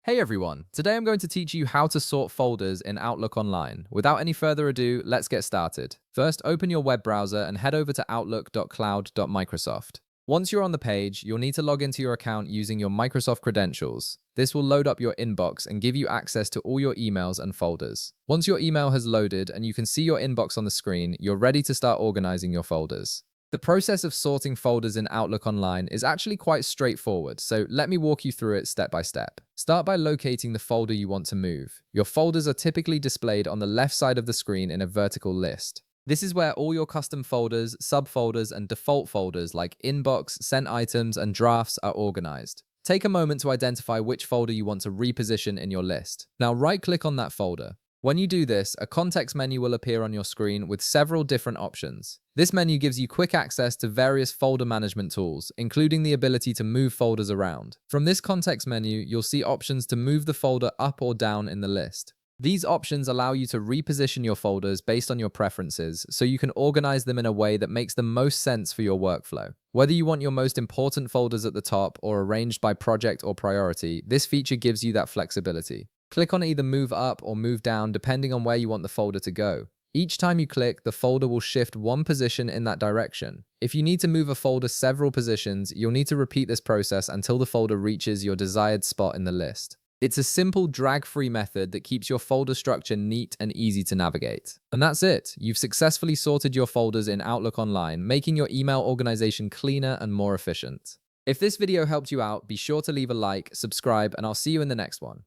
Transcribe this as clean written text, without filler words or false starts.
Hey everyone, today I'm going to teach you how to sort folders in Outlook Online. Without any further ado, let's get started. First, open your web browser and head over to outlook.cloud.microsoft. Once you're on the page, you'll need to log into your account using your Microsoft credentials. This will load up your inbox and give you access to all your emails and folders. Once your email has loaded and you can see your inbox on the screen, you're ready to start organizing your folders. The process of sorting folders in Outlook Online is actually quite straightforward, so let me walk you through it step by step. Start by locating the folder you want to move. Your folders are typically displayed on the left side of the screen in a vertical list. This is where all your custom folders, subfolders, and default folders like Inbox, Sent Items, and Drafts are organized. Take a moment to identify which folder you want to reposition in your list. Now right-click on that folder. When you do this, a context menu will appear on your screen with several different options. This menu gives you quick access to various folder management tools, including the ability to move folders around. From this context menu, you'll see options to move the folder up or down in the list. These options allow you to reposition your folders based on your preferences, so you can organize them in a way that makes the most sense for your workflow. Whether you want your most important folders at the top or arranged by project or priority, this feature gives you that flexibility. Click on either Move Up or Move Down depending on where you want the folder to go. Each time you click, the folder will shift one position in that direction. If you need to move a folder several positions, you'll need to repeat this process until the folder reaches your desired spot in the list. It's a simple drag-free method that keeps your folder structure neat and easy to navigate. And that's it. You've successfully sorted your folders in Outlook Online, making your email organization cleaner and more efficient. If this video helped you out, be sure to leave a like, subscribe, and I'll see you in the next one.